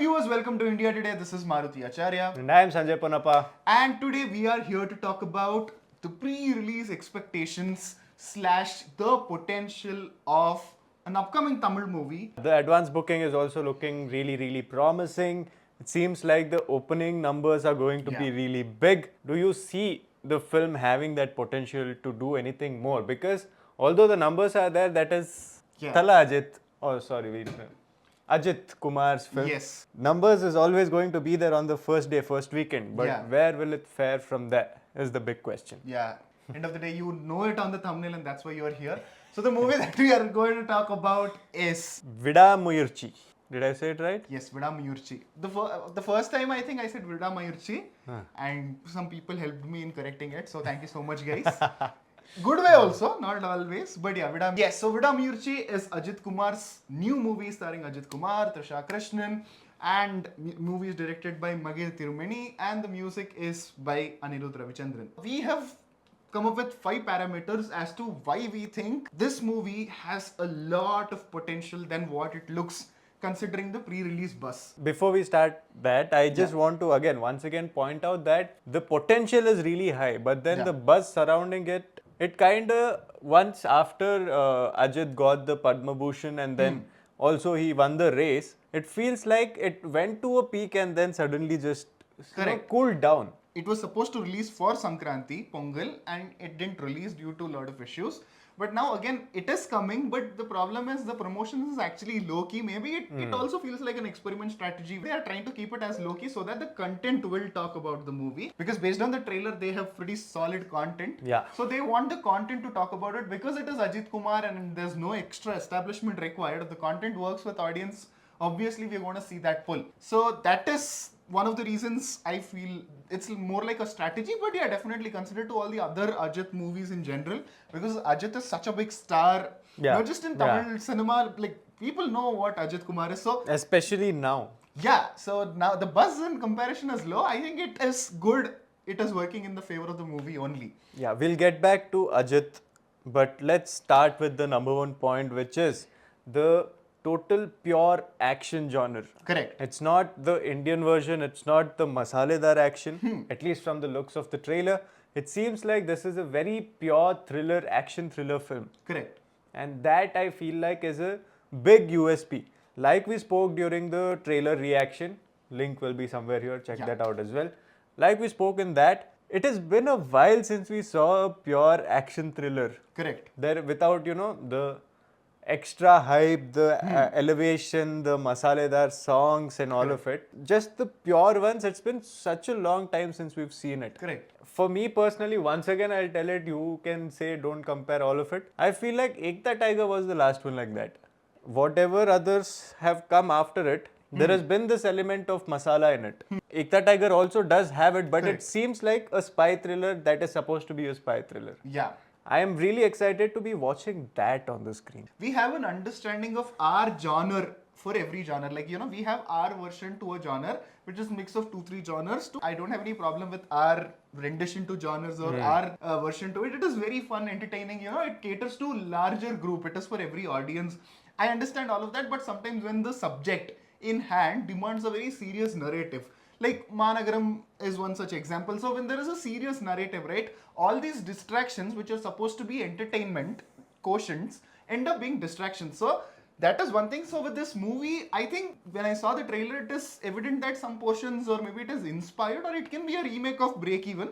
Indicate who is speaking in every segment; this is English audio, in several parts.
Speaker 1: viewers, welcome to India Today. This is Maruti Acharya.
Speaker 2: And I am Sanjay Ponappa.
Speaker 1: And today we are here to talk about the pre-release expectations / the potential of an upcoming Tamil movie.
Speaker 2: The advance booking is also looking really promising. It seems like the opening numbers are going to be really big. Do you see the film having that potential to do anything more? Because although the numbers are there, that is Tala Ajith. Oh, sorry, wait. Ajith Kumar's film.
Speaker 1: Yes.
Speaker 2: Numbers is always going to be there on the first day, first weekend. But where will it fare from there is the big question.
Speaker 1: Yeah. End of the day, you know it on the thumbnail and that's why you're here. So the movie that we are going to talk about is
Speaker 2: Vidaamuyarchi. Did I say it right?
Speaker 1: Yes, Vidaamuyarchi. The first time I think I said Vidaamuyarchi and some people helped me in correcting it. So thank you so much, guys. Good way also, not always, but yeah, Vidaamuyarchi. Yes, so Vidaamuyarchi is Ajith Kumar's new movie starring Ajith Kumar, Trisha Krishnan, and movie is directed by Magir Tirumeni, and the music is by Anirudh Ravichandran. We have come up with 5 parameters as to why we think this movie has a lot of potential than what it looks considering the pre-release buzz.
Speaker 2: Before we start that, I just want to once again point out that the potential is really high, but then the buzz surrounding it kind of, once after Ajit got the Padma Bhushan and then also he won the race, it feels like it went to a peak and then suddenly just cooled down.
Speaker 1: It was supposed to release for Sankranti, Pongal, and it didn't release due to a lot of issues. But now again, it is coming, but the problem is the promotion is actually low-key. Maybe it also feels like an experiment strategy. They are trying to keep it as low-key so that the content will talk about the movie. Because based on the trailer, they have pretty solid content.
Speaker 2: Yeah.
Speaker 1: So they want the content to talk about it because it is Ajit Kumar and there's no extra establishment required. If the content works with audience, obviously we're going to see that pull. So that is one of the reasons I feel it's more like a strategy, but yeah, definitely consider to all the other Ajit movies in general, because Ajit is such a big star, not just in Tamil cinema, like people know what Ajit Kumar is. So
Speaker 2: especially now.
Speaker 1: Yeah, so now the buzz in comparison is low. I think it is good. It is working in the favor of the movie only.
Speaker 2: Yeah, we'll get back to Ajit, but let's start with the number one point, which is the total pure action genre.
Speaker 1: Correct.
Speaker 2: It's not the Indian version, it's not the masaledar action, at least from the looks of the trailer. It seems like this is a very pure thriller, action thriller film.
Speaker 1: Correct.
Speaker 2: And that I feel like is a big USP. Like we spoke during the trailer reaction, link will be somewhere here, check that out as well. Like we spoke in that, it has been a while since we saw a pure action thriller.
Speaker 1: Correct.
Speaker 2: There without, the extra hype, the elevation, the masaledar songs and all of it. Just the pure ones, it's been such a long time since we've seen it.
Speaker 1: Correct.
Speaker 2: For me personally, once again I'll tell it, you can say don't compare all of it. I feel like Ekta Tiger was the last one like that. Whatever others have come after it, there has been this element of masala in it. Ekta Tiger also does have it, but it seems like a spy thriller that is supposed to be a spy thriller.
Speaker 1: Yeah.
Speaker 2: I am really excited to be watching that on the screen.
Speaker 1: We have an understanding of our genre for every genre. Like, we have our version to a genre, which is mix of 2-3 genres. I don't have any problem with our rendition to genres or our version to it. It is very fun, entertaining. It caters to larger group. It is for every audience. I understand all of that, but sometimes when the subject in hand demands a very serious narrative, like Managaram is one such example. So when there is a serious narrative, right, all these distractions which are supposed to be entertainment quotients end up being distractions. So that is one thing. So with this movie, I think when I saw the trailer, it is evident that some portions or maybe it is inspired or it can be a remake of Break Even.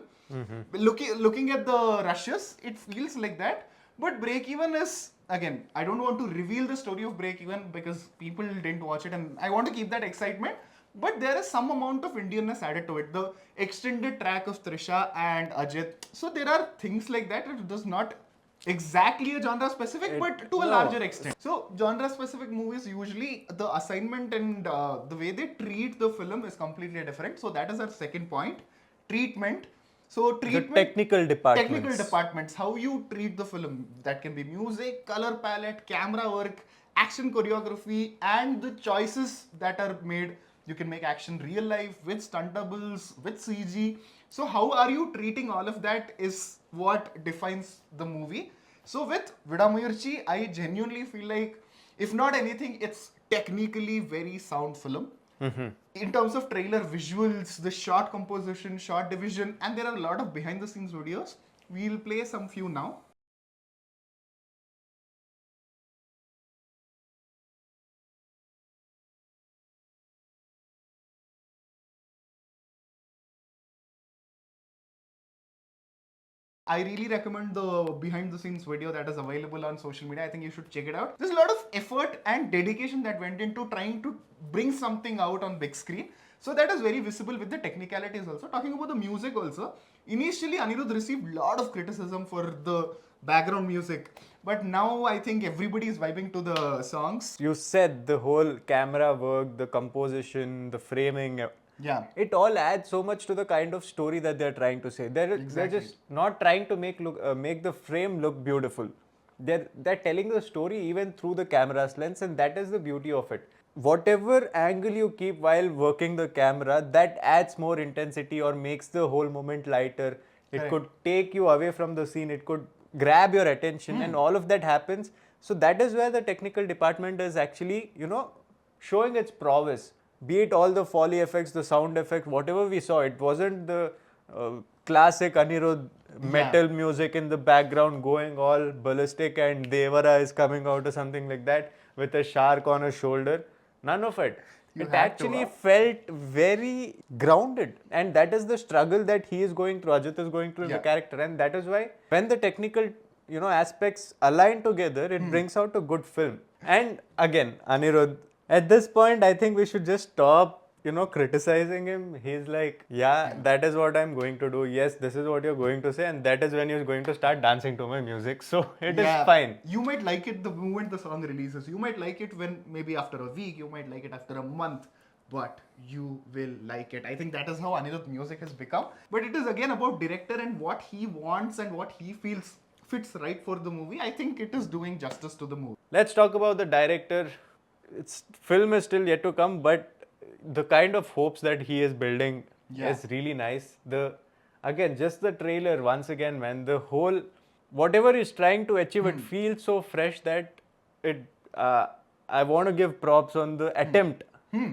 Speaker 1: Looking at the rushes, it feels like that. But Break Even is, again, I don't want to reveal the story of Break Even because people didn't watch it and I want to keep that excitement. But there is some amount of Indianness added to it. The extended track of Trisha and Ajit. So there are things like that. It does not exactly a genre specific, but to a larger extent. So genre specific movies, usually the assignment and the way they treat the film is completely different. So that is our second point. Treatment. So treatment.
Speaker 2: The technical departments.
Speaker 1: Technical departments. How you treat the film. That can be music, color palette, camera work, action choreography, and the choices that are made. You can make action real life with stunt doubles, with CG. So how are you treating all of that is what defines the movie. So with Vidaamuyarchi, I genuinely feel like, if not anything, it's technically very sound film. In terms of trailer visuals, the shot composition, shot division, and there are a lot of behind the scenes videos. We'll play some few now. I really recommend the behind the scenes video that is available on social media. I think you should check it out. There's a lot of effort and dedication that went into trying to bring something out on big screen. So that is very visible with the technicalities also. Talking about the music also, initially Anirudh received a lot of criticism for the background music. But now I think everybody is vibing to the songs.
Speaker 2: You said the whole camera work, the composition, the framing,
Speaker 1: Yeah.
Speaker 2: it all adds so much to the kind of story that they're trying to say. They're
Speaker 1: Exactly.
Speaker 2: just not trying to make the frame look beautiful. They're telling the story even through the camera's lens, and that is the beauty of it. Whatever angle you keep while working the camera, that adds more intensity or makes the whole moment lighter. It
Speaker 1: Correct.
Speaker 2: could take you away from the scene. It could grab your attention, and all of that happens. So that is where the technical department is actually, showing its prowess. Be it all the Foley effects, the sound effects, whatever we saw, it wasn't the classic Anirudh metal music in the background going all ballistic and Devara is coming out or something like that with a shark on his shoulder. None of it.
Speaker 1: You
Speaker 2: It
Speaker 1: had to,
Speaker 2: actually
Speaker 1: huh?
Speaker 2: felt very grounded, and that is the struggle that he is going through, Ajit is going through in the
Speaker 1: Yeah.
Speaker 2: character, and that is why when the technical aspects align together, it brings out a good film. And again, Anirudh, at this point, I think we should just stop criticizing him. He's like, yeah, that is what I'm going to do. Yes, this is what you're going to say, and that is when you're going to start dancing to my music. So it is fine.
Speaker 1: You might like it the moment the song releases. You might like it when maybe after a week. You might like it after a month. But you will like it. I think that is how Anirudh music has become. But it is again about director and what he wants and what he feels fits right for the movie. I think it is doing justice to the movie.
Speaker 2: Let's talk about the director. Its film is still yet to come, but the kind of hopes that he is building is really nice. Again, just the trailer once again, man, the whole whatever he's trying to achieve, it feels so fresh that it. I want to give props on the attempt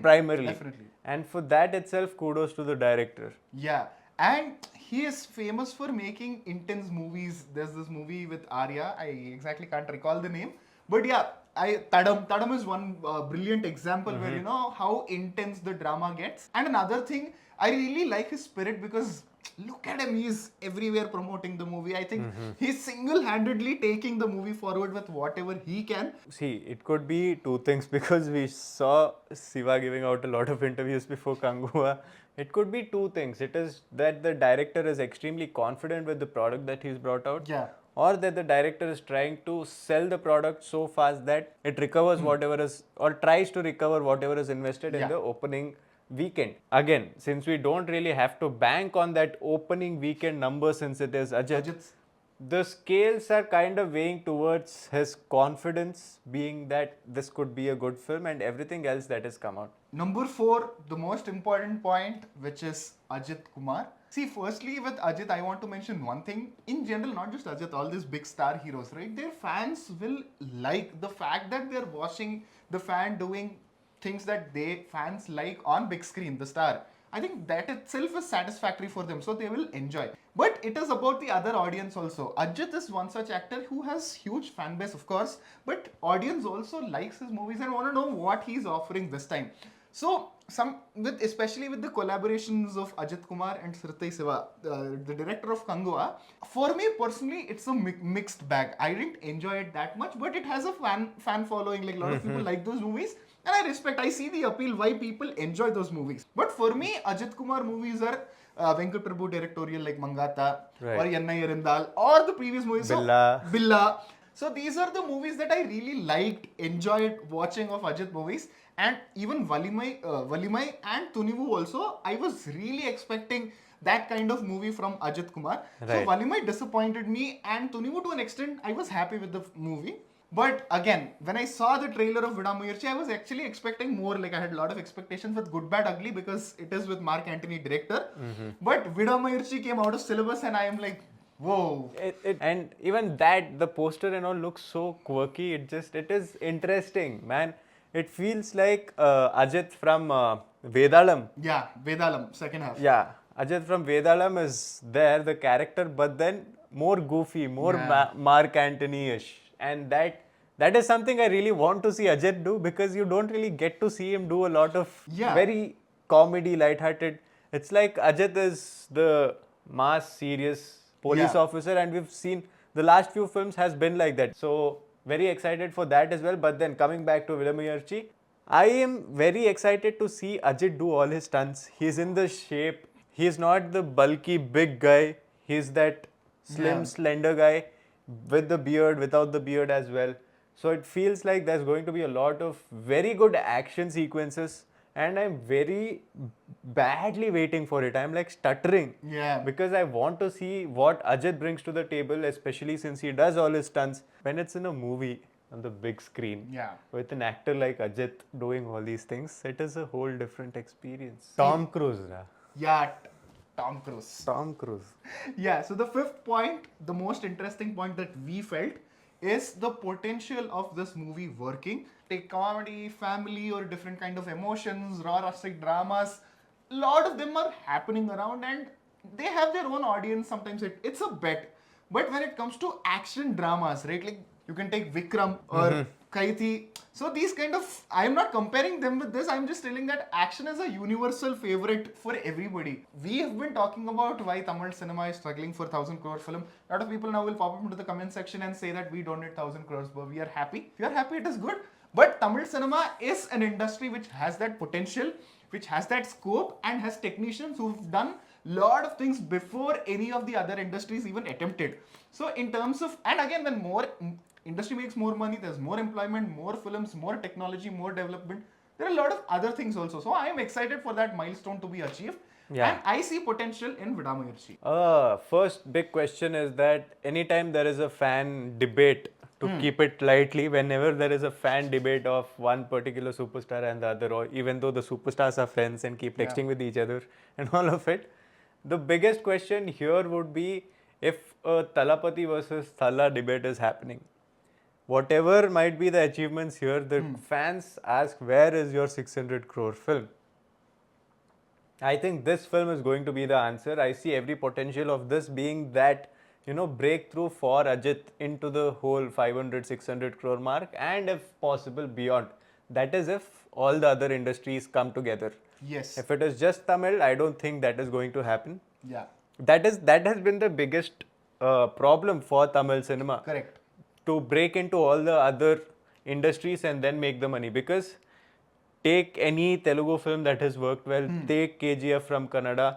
Speaker 2: primarily,
Speaker 1: Definitely.
Speaker 2: and for that itself, kudos to the director.
Speaker 1: Yeah, and he is famous for making intense movies. There's this movie with Arya. I exactly can't recall the name, but yeah, Tadam is one brilliant example where you know how intense the drama gets. And another thing, I really like his spirit because look at him, he's everywhere promoting the movie. I think he's single-handedly taking the movie forward with whatever he can.
Speaker 2: See, it could be two things because we saw Siva giving out a lot of interviews before Kangua. It could be two things. It is that the director is extremely confident with the product that he's brought out.
Speaker 1: Yeah.
Speaker 2: Or that the director is trying to sell the product so fast that it recovers whatever is, or tries to recover whatever is invested in the opening weekend. Again, since we don't really have to bank on that opening weekend number since it is Ajit's, the scales are kind of weighing towards his confidence being that this could be a good film and everything else that has come out.
Speaker 1: Number 4, the most important point, which is Ajith Kumar. See, firstly, with Ajith, I want to mention one thing. In general, not just Ajith, all these big star heroes, right? Their fans will like the fact that they're watching the fan doing things that fans like on big screen, the star. I think that itself is satisfactory for them, so they will enjoy. But it is about the other audience also. Ajit is one such actor who has huge fan base, of course, but audience also likes his movies and want to know what he's offering this time. So, especially with the collaborations of Ajith Kumar and Sritai Siva, the director of Kangua, for me personally, it's a mixed bag. I didn't enjoy it that much, but it has a fan following. Like a lot of people like those movies, and I see the appeal why people enjoy those movies. But for me, Ajith Kumar movies are Venkat Prabhu directorial like Mangata or Yennai Erindal or the previous movies. Billa. So these are the movies that I really liked, enjoyed watching of Ajith movies. And even Valimai and Tunivu also, I was really expecting that kind of movie from Ajith Kumar. So Valimai disappointed me, and Tunivu to an extent, I was happy with the movie. But again, when I saw the trailer of Vidaamuyarchi, I was actually expecting more. Like I had a lot of expectations with Good, Bad, Ugly because it is with Mark Antony director. But Vidaamuyarchi came out of syllabus and I am like, whoa.
Speaker 2: And even that, the poster and all looks so quirky. It is interesting, man. It feels like Ajit from Vedalam.
Speaker 1: Yeah, Vedalam, second half.
Speaker 2: Yeah, Ajit from Vedalam is there, the character, but then more goofy, more
Speaker 1: Yeah.
Speaker 2: Mark Antony-ish. And that is something I really want to see Ajit do, because you don't really get to see him do a lot of
Speaker 1: Yeah.
Speaker 2: very comedy, light-hearted. It's like Ajit is the mass, serious police
Speaker 1: Yeah.
Speaker 2: officer, and we've seen the last few films has been like that. So very excited for that as well. But then coming back to Vidaamuyarchi, I am very excited to see Ajit do all his stunts. He's in the shape. He's not the bulky big guy. He's that slim,
Speaker 1: Yeah.
Speaker 2: slender guy with the beard, without the beard as well. So it feels like there's going to be a lot of very good action sequences, and I'm very badly waiting for it. I'm like stuttering.
Speaker 1: Yeah.
Speaker 2: Because I want to see what Ajit brings to the table, especially since he does all his stunts. When it's in a movie on the big screen,
Speaker 1: Yeah.
Speaker 2: with an actor like Ajit doing all these things, it is a whole different experience. Tom Cruise, ra.
Speaker 1: Yeah, Tom Cruise.
Speaker 2: Tom Cruise.
Speaker 1: Yeah, so the fifth point, the most interesting point that we felt is the potential of this movie working. Take comedy, family, or different kind of emotions, raw rustic dramas. A lot of them are happening around and they have their own audience. Sometimes it's a bet. But when it comes to action dramas, right, like you can take Vikram or Kaithi. So these kind of, I'm not comparing them with this. I'm just telling that action is a universal favorite for everybody. We have been talking about why Tamil cinema is struggling for 1,000 crore film. A lot of people now will pop up into the comment section and say that we don't need 1,000 crores, but we are happy. If you are happy, it is good. But Tamil cinema is an industry which has that potential, which has that scope, and has technicians who've done lot of things before any of the other industries even attempted. So in terms of, and again, when more industry makes more money, there's more employment, more films, more technology, more development. There are a lot of other things also. So I am excited for that milestone to be achieved.
Speaker 2: Yeah.
Speaker 1: And I see potential in Vidaamuyarchi.
Speaker 2: First big question is that anytime there is a fan debate, to keep it lightly, whenever there is a fan debate of one particular superstar and the other, or even though the superstars are friends and keep texting with each other and all of it, the biggest question here would be if a Talapati versus Thala debate is happening. Whatever might be the achievements here, the fans ask, where is your 600 crore film? I think this film is going to be the answer. I see every potential of this being that, breakthrough for Ajit into the whole 500, 600 crore mark, and if possible beyond. That is if all the other industries come together.
Speaker 1: Yes.
Speaker 2: If it is just Tamil, I don't think that is going to happen.
Speaker 1: Yeah.
Speaker 2: That has been the biggest problem for Tamil cinema.
Speaker 1: Correct.
Speaker 2: To break into all the other industries and then make the money. Because take any Telugu film that has worked well, take KGF from Kannada,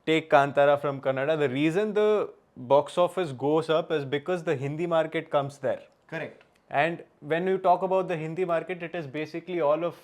Speaker 2: take Kantara from Kannada. The reason the box office goes up is because the Hindi market comes there.
Speaker 1: Correct.
Speaker 2: And when you talk about the Hindi market, it is basically all of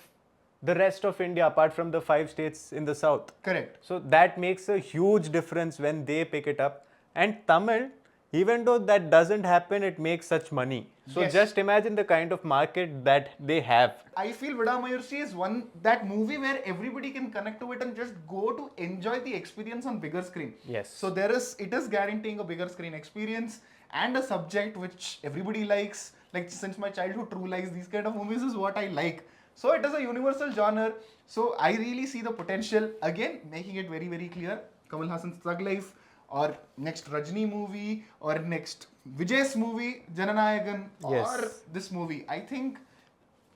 Speaker 2: the rest of India apart from the 5 states in the south.
Speaker 1: Correct.
Speaker 2: So that makes a huge difference when they pick it up. And Tamil, even though that doesn't happen, it makes such money. So
Speaker 1: Yes.
Speaker 2: just imagine the kind of market that they have.
Speaker 1: I feel Vidaamuyarchi is that movie where everybody can connect to it and just go to enjoy the experience on bigger screen.
Speaker 2: Yes.
Speaker 1: So it is guaranteeing a bigger screen experience and a subject which everybody likes. Like since my childhood, True likes these kind of movies is what I like. So it is a universal genre. So I really see the potential. Again, making it very, very clear. Kamal Hassan's Thug Life, or next Rajni movie, or next Vijay's movie, Jananayagan,
Speaker 2: Yes.
Speaker 1: or this movie. I think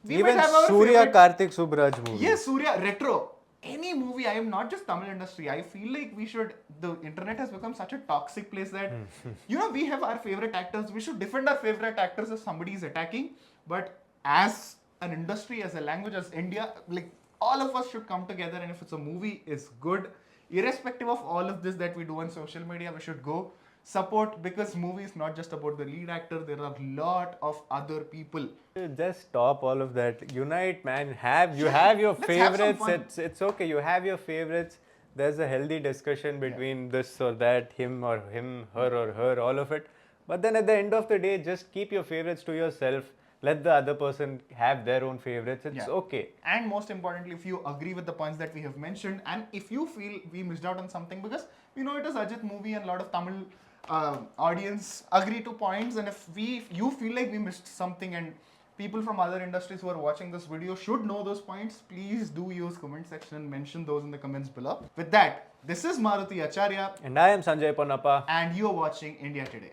Speaker 1: we
Speaker 2: Even
Speaker 1: might have our
Speaker 2: Surya
Speaker 1: favorite.
Speaker 2: Karthik Subraj movie.
Speaker 1: Yes, Surya, retro. Any movie, I am not just Tamil industry. I feel like the internet has become such a toxic place that, we have our favorite actors. We should defend our favorite actors if somebody is attacking. But as an industry, as a language, as India, like all of us should come together. And if it's a movie, it's good. Irrespective of all of this that we do on social media, we should go support, because movie is not just about the lead actor. There are a lot of other people.
Speaker 2: Just stop all of that. Unite, man. You have your
Speaker 1: Let's have some
Speaker 2: favorites.
Speaker 1: fun.
Speaker 2: It's okay. You have your favorites. There's a healthy discussion between this or that, him or him, her or her, all of it. But then at the end of the day, just keep your favorites to yourself. Let the other person have their own favorites. It's okay.
Speaker 1: And most importantly, if you agree with the points that we have mentioned, and if you feel we missed out on something, because we know it is Ajit movie and a lot of Tamil audience agree to points, and if you feel like we missed something and people from other industries who are watching this video should know those points. Please do use comment section and mention those in the comments below. With that, this is Maruti Acharya
Speaker 2: And I am Sanjay Ponnappa.
Speaker 1: and you are watching India Today.